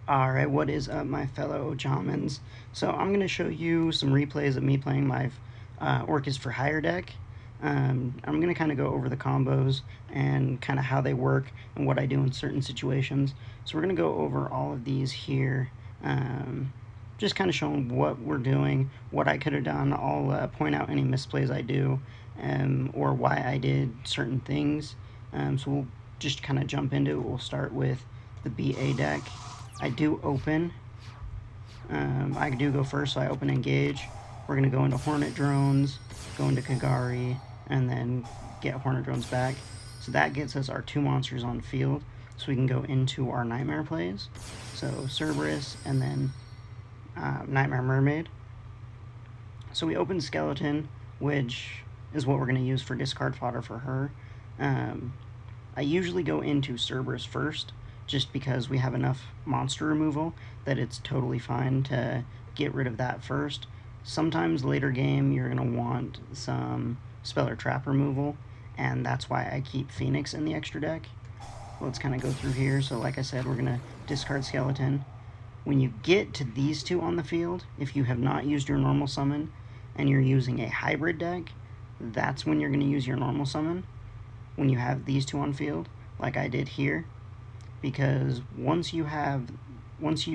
Alright, what is up, my fellow Jamans? So I'm going to show you some replays of me playing my Orcust for Hire deck. I'm going to kind of go over the combos and kind of how they work and what I do in certain situations. So we're going to go over all of these here, just kind of showing what we're doing, what I could have done. I'll point out any misplays I do, or why I did certain things. So we'll just kind of jump into it. We'll start with the BA deck. I do open. I do go first, so I open engage. We're going to go into Hornet Drones, go into Kagari, and then get Hornet Drones back. So that gets us our 2 monsters on field, so we can go into our Nightmare plays. So Cerberus, and then Nightmare Mermaid. So we open Skeleton, which is what we're going to use for discard fodder for her. I usually go into Cerberus first, just because we have enough monster removal that it's totally fine to get rid of that first. Sometimes later game you're going to want some spell or trap removal, and that's why I keep Phoenix in the extra deck. Let's kind of go through here. So like I said, we're going to discard Skeleton. When you get to these 2 on the field, if you have not used your normal summon and you're using a hybrid deck, that's when you're going to use your normal summon, when you have these 2 on field, like I did here. Because once you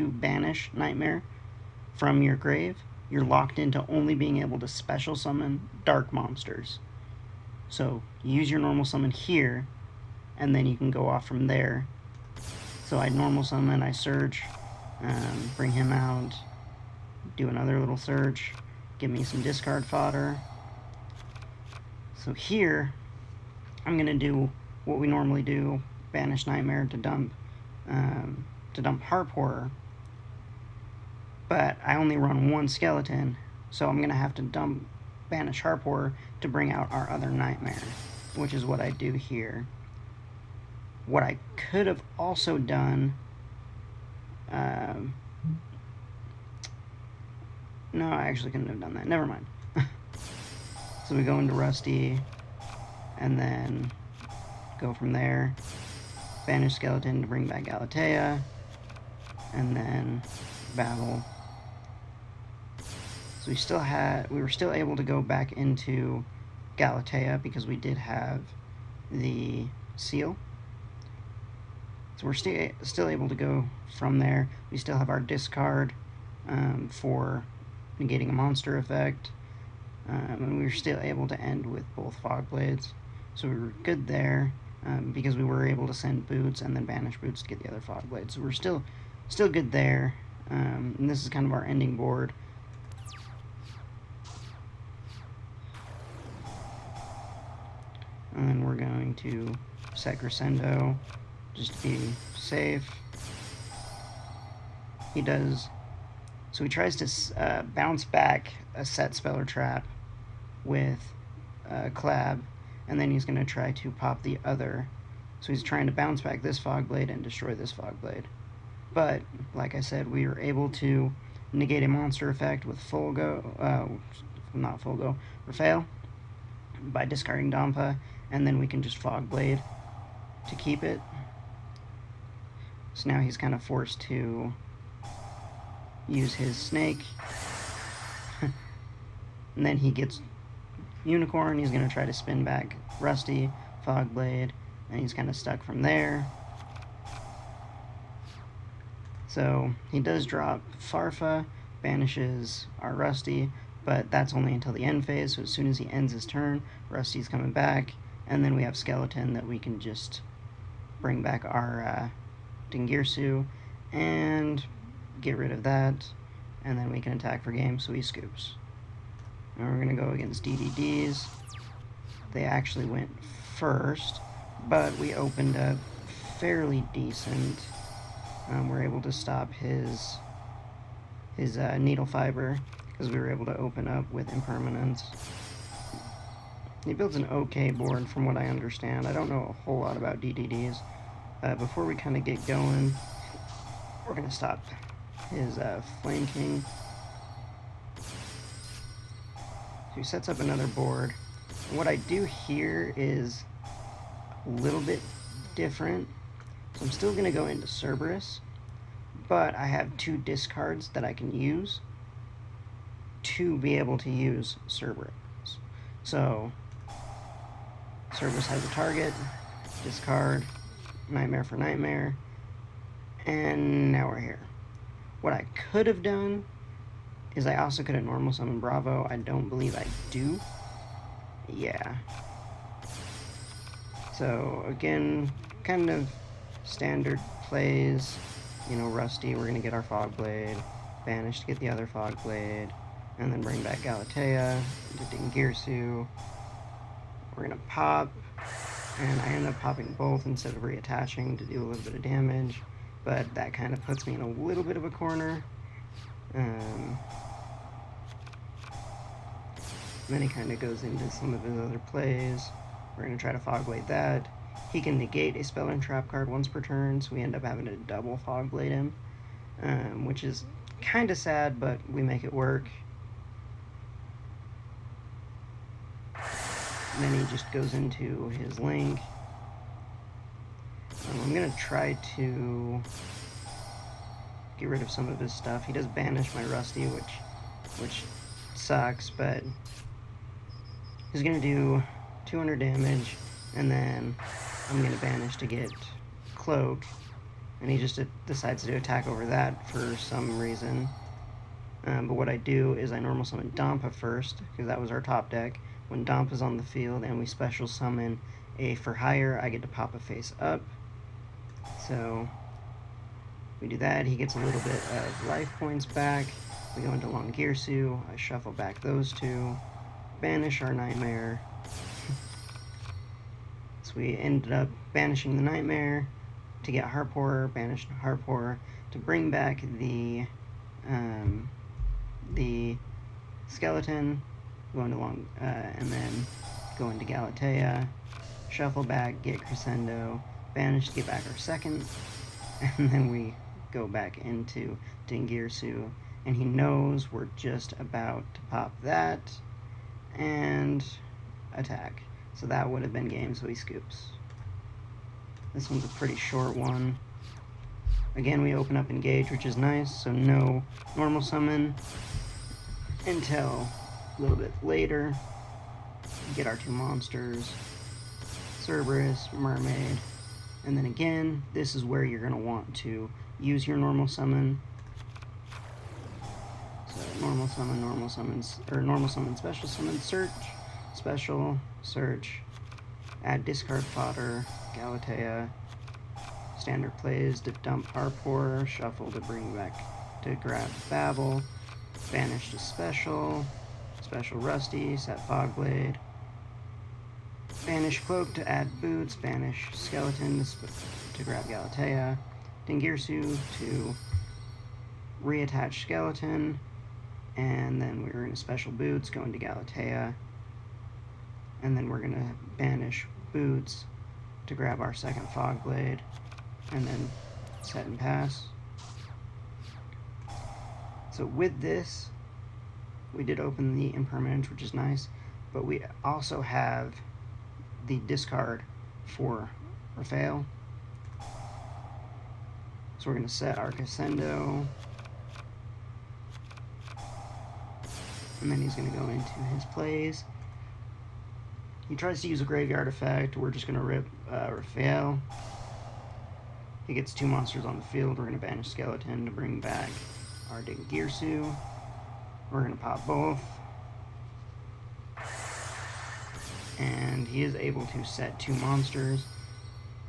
banish Nightmare from your grave, you're locked into only being able to special summon dark monsters. So use your normal summon here, and then you can go off from there. So I normal summon, I search, bring him out, do another little search, give me some discard fodder. So here, I'm going to do what we normally do, banish Nightmare to dump Harp Horror, but I only run 1 skeleton, so I'm going to have to banish Harp Horror to bring out our other Nightmare, which is what I do here. What I could have also done, no, I actually couldn't have done that, never mind. So we go into Rusty, and then go from there, banish Skeleton to bring back Galatea, and then battle. So we were still able to go back into Galatea because we did have the seal. So we're still able to go from there. We still have our discard for negating a monster effect, and we were still able to end with both Fog Blades. So we were good there, because we were able to send Boots and then banish Boots to get the other Fog Blades. So we're still good there, and this is kind of our ending board. And then we're going to set Crescendo, just to be safe. He does, so he tries to bounce back a set spell or trap with Clab, and then he's going to try to pop the other. So he's trying to bounce back this Fog Blade and destroy this Fog Blade. But, like I said, we were able to negate a monster effect with Refail, by discarding Dampa, and then we can just Fog Blade to keep it. So now he's kind of forced to use his snake. And then he gets Unicorn. He's going to try to spin back Rusty, Fog Blade, and he's kind of stuck from there. So he does drop Farfa, banishes our Rusty, but that's only until the end phase. So as soon as he ends his turn, Rusty's coming back, and then we have Skeleton that we can just bring back our Dingirsu and get rid of that, and then we can attack for game. So he scoops. Now we're going to go against DDDs. They actually went first, but we opened up fairly decent. We're able to stop his Needle Fiber because we were able to open up with Impermanence. He builds an okay board from what I understand. I don't know a whole lot about DDDs. Before we kind of get going, we're going to stop his Flame King. So he sets up another board. And what I do here is a little bit different. So I'm still going to go into Cerberus, but I have 2 discards that I can use to be able to use Cerberus. So Cerberus has a target, discard, Nightmare for Nightmare, and now we're here. What I could have done is I also could have normal summoned Bravo. I don't believe I do. Yeah. So again, kind of standard plays. You know, Rusty, we're gonna get our Fog Blade, banish to get the other Fog Blade, and then bring back Galatea into Dingirsu. We're gonna pop, and I end up popping both instead of reattaching to do a little bit of damage, but that kind of puts me in a little bit of a corner. Then he kind of goes into some of his other plays. We're going to try to Fog Blade that. He can negate a spell and trap card once per turn, so we end up having to double Fog Blade him, which is kind of sad, but we make it work. And then he just goes into his Link. I'm going to try to get rid of some of his stuff. He does banish my Rusty, which sucks, but he's going to do 200 damage, and then I'm going to banish to get Cloak, and he just decides to attack over that for some reason. But what I do is I normal summon Dampa first, because that was our top deck. When Dampa's on the field and we special summon a for hire, I get to pop a face up. So we do that. He gets a little bit of life points back. We go into Longirsu. I shuffle back those 2, banish our Nightmare. So we ended up banishing the Nightmare to get Harp Horror, banished Harp Horror to bring back the skeleton, going along, and then go into Galatea, shuffle back, get Crescendo, banish to get back our second, and then we go back into Dingirsu, and he knows we're just about to pop that and attack. So that would have been game, so he scoops. This one's a pretty short one. Again, we open up Engage, which is nice, so no normal summon until a little bit later. Get our 2 monsters, Cerberus, Mermaid, and then again, this is where you're going to want to use your normal summon. So normal summon, or normal summon, special summon, search, special, search, add discard fodder, Galatea, standard plays to dump Harp Horror, shuffle to bring back, to grab Babel, banish to special, special Rusty, set Fog Blade, banish Cloak to add Boots, banish Skeleton to grab Galatea, Dingirsu to reattach Skeleton, and then we're going to special Boots, go into Galatea, and then we're going to banish Boots to grab our second Fog Blade, and then set and pass. So with this, we did open the impermanence, which is nice, but we also have the discard for Raphael. So we're going to set our Crescendo, and then he's going to go into his plays. He tries to use a graveyard effect. We're just going to rip Raphael. He gets 2 monsters on the field. We're going to banish Skeleton to bring back our Dingirsu. We're going to pop both. And he is able to set 2 monsters,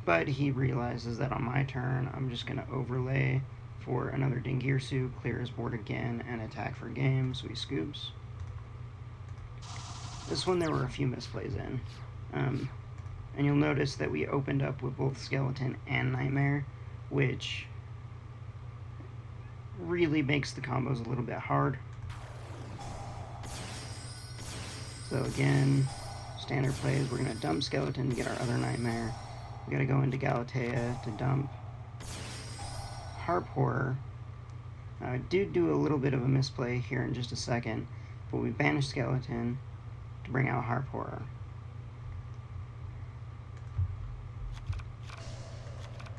but he realizes that on my turn, I'm just going to overlay for another Dingirsu, clear his board again, and attack for game, so he scoops. This one there were a few misplays in. And you'll notice that we opened up with both Skeleton and Nightmare, which really makes the combos a little bit hard. So again, standard plays, we're going to dump Skeleton to get our other Nightmare. We got to go into Galatea to dump Harp Horror. I do a little bit of a misplay here in just a second, but we banish Skeleton to bring out Harp Horror.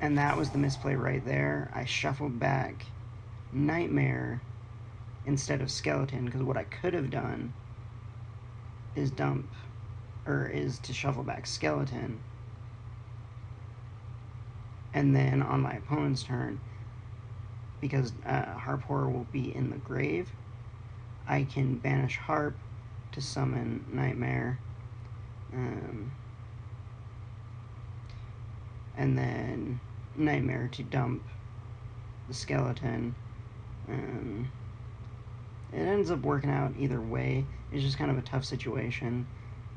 And that was the misplay right there. I shuffled back Nightmare instead of Skeleton, because what I could have done is to shuffle back Skeleton, and then on my opponent's turn, because Harp Horror will be in the grave, I can banish Harp to summon Nightmare, and then Nightmare to dump the Skeleton. It ends up working out either way. It's just kind of a tough situation.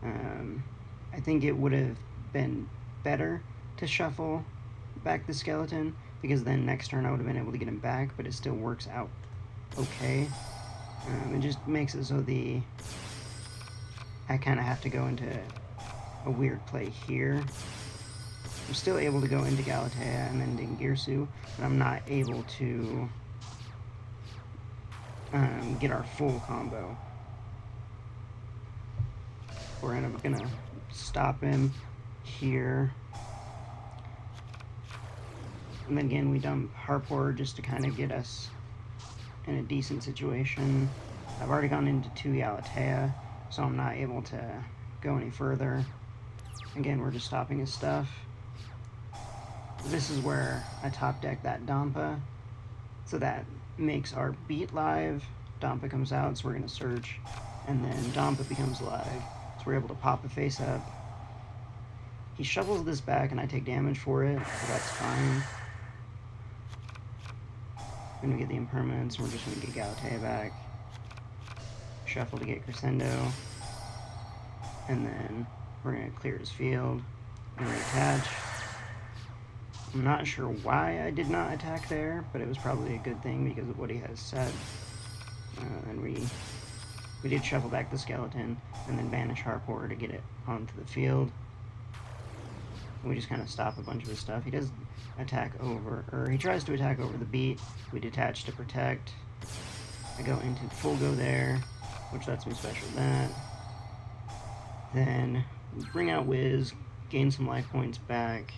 I think it would have been better to shuffle back the Skeleton, because then next turn I would have been able to get him back, but it still works out okay. It just makes it so I kind of have to go into a weird play here. I'm still able to go into Galatea and then Dingirsu, but I'm not able to get our full combo. We're gonna stop him here. And then again, we dump Harp Horror just to kind of get us in a decent situation. I've already gone into 2 Galatea, so I'm not able to go any further. Again, we're just stopping his stuff. This is where I top deck that Dampa, so that makes our beat live. Dampa comes out, so we're going to search, and then Dampa becomes live, so we're able to pop a face up. He shovels this back, and I take damage for it, so that's fine. We're going to get the impermanence, and we're just going to get Galatea back. Shuffle to get Crescendo, and then we're going to clear his field and reattach. I'm not sure why I did not attack there, but it was probably a good thing because of what he has said. And we did shuffle back the Skeleton and then banish Harp Horror to get it onto the field. And we just kind of stop a bunch of his stuff. He does attack over, or he tries to attack over the beat. We detach to protect. I go into full go there, which lets me special that. Then bring out Wiz, gain some life points back.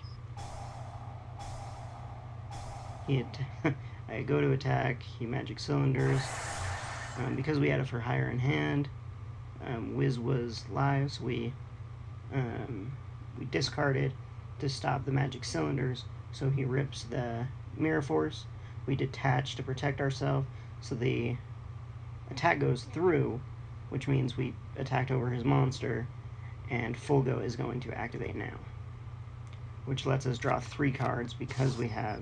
I go to attack, he magic cylinders. Because we had it for hire in hand, Wiz was live, so we discarded to stop the magic cylinders, so he rips the Mirror Force. We detach to protect ourselves, so the attack goes through, which means we attacked over his monster, and full go is going to activate now, which lets us draw 3 cards because we have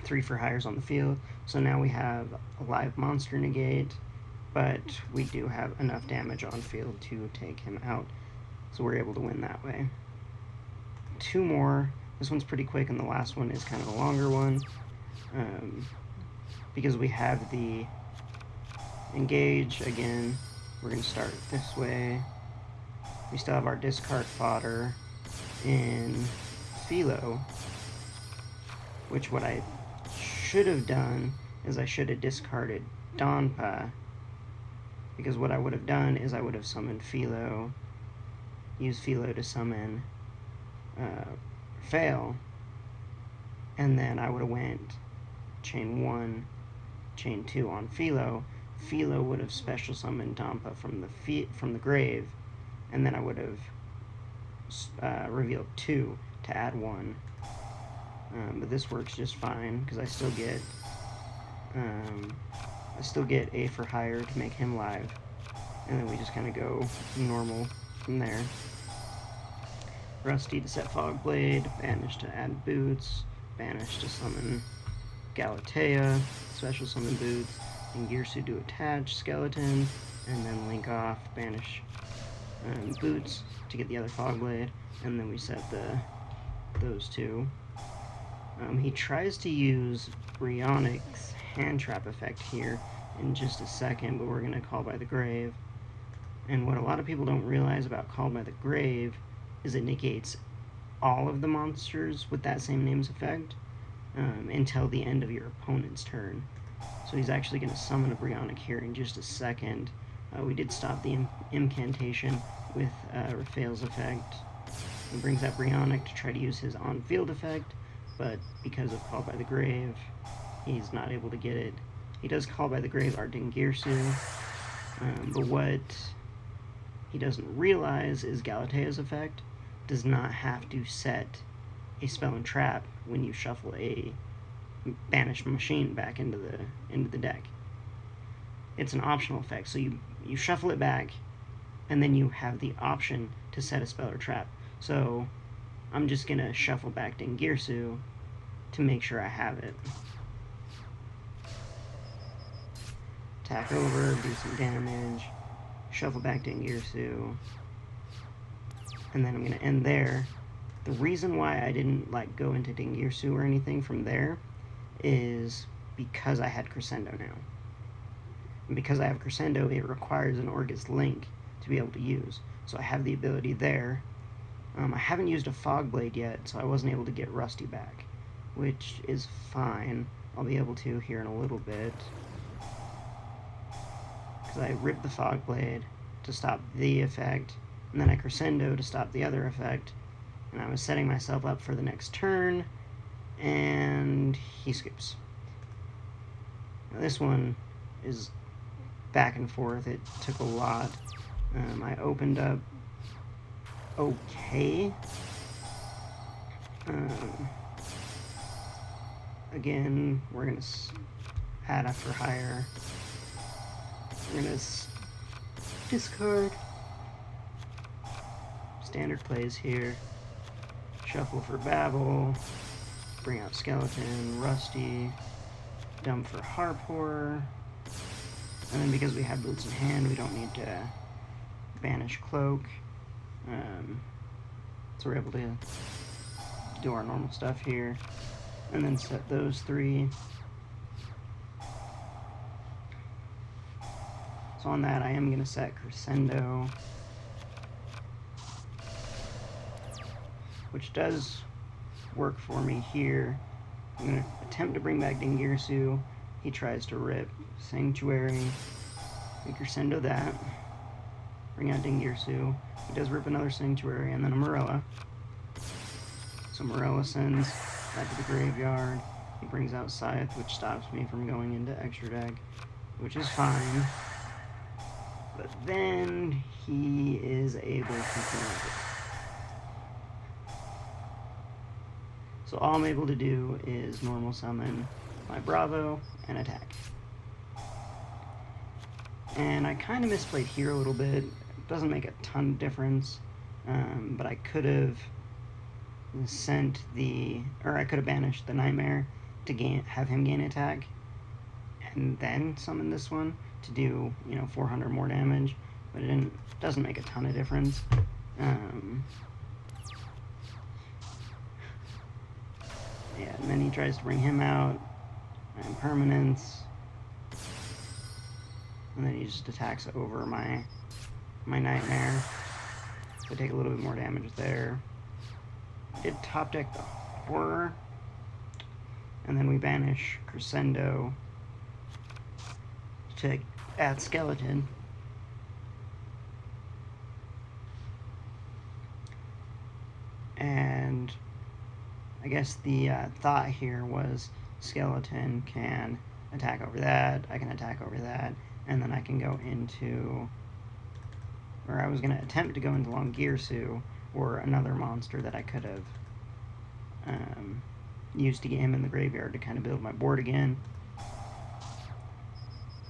3 for hires on the field. So now we have a live monster negate, but we do have enough damage on field to take him out, so we're able to win that way. 2 more. This one's pretty quick, and the last one is kind of a longer one, because we have the engage again. We're going to start this way. We still have our discard fodder in Philo, which what I should have done is I should have discarded Donpa, because what I would have done is I would have summoned Philo, used Philo to summon Fail, and then I would have went chain 1, chain 2 on Philo. Philo would have special summoned Donpa from the grave, and then I would have revealed 2 to add 1. But this works just fine because I still get a for hire to make him live, and then we just kind of go normal from there. Rusty to set Fogblade, banish to add Boots, banish to summon Galatea, special summon Boots, and Girsu to attach Skeleton, and then link off, banish Boots to get the other Fogblade, and then we set those 2. He tries to use Brionic's hand trap effect here in just a second, but we're going to Call by the Grave. And what a lot of people don't realize about Call by the Grave is it negates all of the monsters with that same name's effect until the end of your opponent's turn. So he's actually going to summon a Brionic here in just a second. We did stop the incantation with Raphael's effect. He brings out Brionic to try to use his on-field effect, but because of Call by the Grave, he's not able to get it. He does Call by the Grave our Dingirsu, but what he doesn't realize is Galatea's effect does not have to set a spell and trap when you shuffle a banished machine back into the deck. It's an optional effect, so you shuffle it back, and then you have the option to set a spell or trap. So I'm just gonna shuffle back Dingirsu to make sure I have it. Attack over, do some damage, shuffle back Dingirsu, and then I'm gonna end there. The reason why I didn't go into Dingirsu or anything from there is because I had Crescendo now. And because I have Crescendo, it requires an Orcust link to be able to use. So I have the ability there. I haven't used a Fog Blade yet, so I wasn't able to get Rusty back, which is fine. I'll be able to here in a little bit, because I ripped the Fog Blade to stop the effect, and then I Crescendo to stop the other effect, and I was setting myself up for the next turn, and he scoops. Now this one is back and forth. It took a lot. I opened up okay. Again, we're going to add after hire. We're going to discard. Standard plays here. Shuffle for Babel. Bring out Skeleton, Rusty. Dump for Harpor. And then because we have Boots in hand, we don't need to banish Cloak. So we're able to do our normal stuff here. And then set those three. So on that, I am going to set Crescendo, which does work for me here. I'm going to attempt to bring back Dingirsu. He tries to rip Sanctuary. We Crescendo that. Bring out Dingirsu. He does rip another Sanctuary, and then a Morella. So Morella sends that to the graveyard. He brings out Scythe, which stops me from going into extra deck, which is fine. But then he is able to connect it. So all I'm able to do is normal summon my Bravo and attack. And I kind of misplayed here a little bit. It doesn't make a ton of difference, but I could have I could have banished the Nightmare to have him gain attack, and then summon this one to do 400 more damage. But it doesn't make a ton of difference. Yeah, and then he tries to bring him out, and permanence, and then he just attacks over my Nightmare. So I take a little bit more damage there. I did top deck the Horror, and then we banish Crescendo to add Skeleton. And I guess the thought here was Skeleton can attack over that, I can attack over that, and then I can go into, or I was going to attempt to go into Dingirsu or another monster that I could have used to get him in the graveyard to kind of build my board again.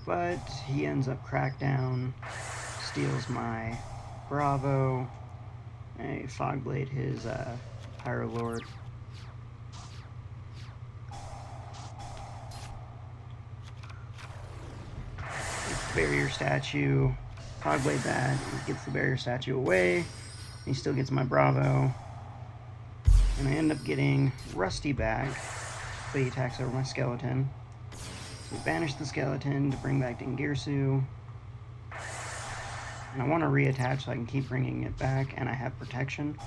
But he ends up Crackdown, steals my Bravo, a Fogblade his Pyro Lord. Barrier Statue, Fogblade that, he gets the Barrier Statue away, he still gets my Bravo, and I end up getting Rusty back, but he attacks over my Skeleton. So we banish the Skeleton to bring back Dingirsu, and I want to reattach so I can keep bringing it back, and I have protection.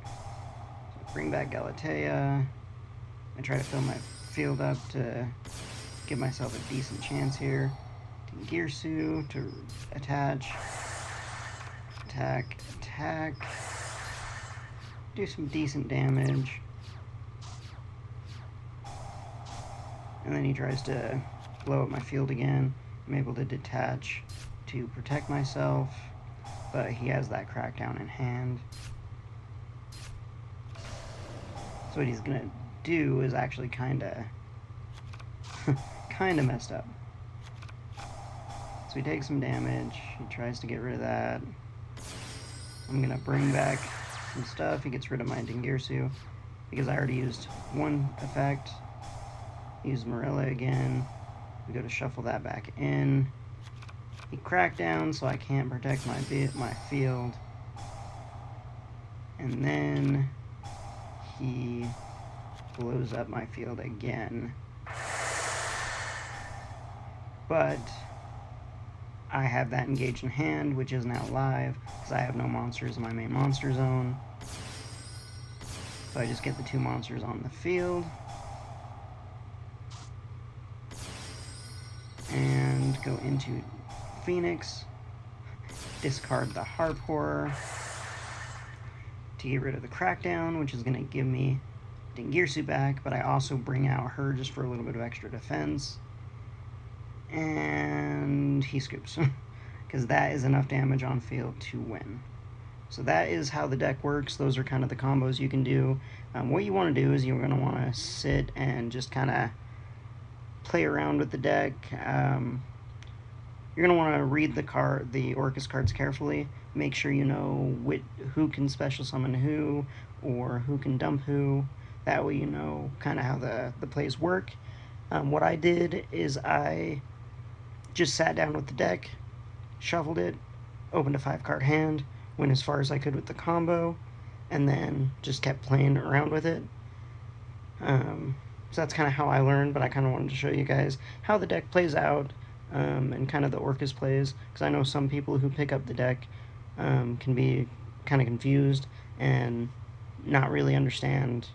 So bring back Galatea, I try to fill my field up to give myself a decent chance here. Dingirsu to attach, attack, do some decent damage. And then he tries to blow up my field again. I'm able to detach to protect myself, but he has that crackdown in hand. So what he's gonna do is actually kinda messed up. So he takes some damage, he tries to get rid of that. I'm gonna bring back some stuff. He gets rid of my Dingirsu because I already used one effect. Use Morella again. We go to shuffle that back in. He cracked down, so I can't protect my field. And then he blows up my field again. But I have that engaged in hand, which is now live, because I have no monsters in my main monster zone. So I just get the 2 monsters on the field. And go into Phoenix, discard the Harp Horror to get rid of the Crackdown, which is going to give me Dingirsu back, but I also bring out her just for a little bit of extra defense. And he scoops, because that is enough damage on field to win. So that is how the deck works. Those are kind of the combos you can do. What you want to do is you're going to want to sit and just kind of play around with the deck. You're going to want to read the orcust cards carefully. Make sure you know who can special summon who, or who can dump who. That way you know kind of how the plays work. What I did is I just sat down with the deck, shuffled it, opened a 5-card hand, went as far as I could with the combo, and then just kept playing around with it. So that's kind of how I learned, but I kind of wanted to show you guys how the deck plays out, and kind of the orcust plays, because I know some people who pick up the deck can be kind of confused and not really understand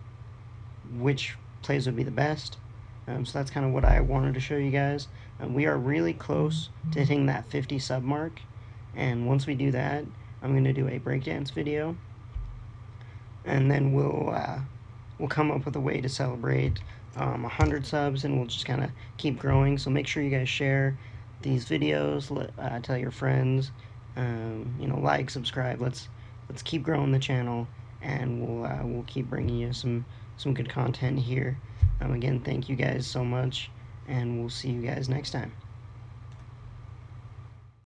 which plays would be the best. So that's kind of what I wanted to show you guys. We are really close to hitting that 50 sub mark, and once we do that, I'm going to do a breakdance video, and then we'll come up with a way to celebrate 100 subs, and we'll just kind of keep growing. So make sure you guys share these videos, tell your friends, like, subscribe. Let's keep growing the channel, and we'll keep bringing you some good content here. Again, thank you guys so much, and we'll see you guys next time.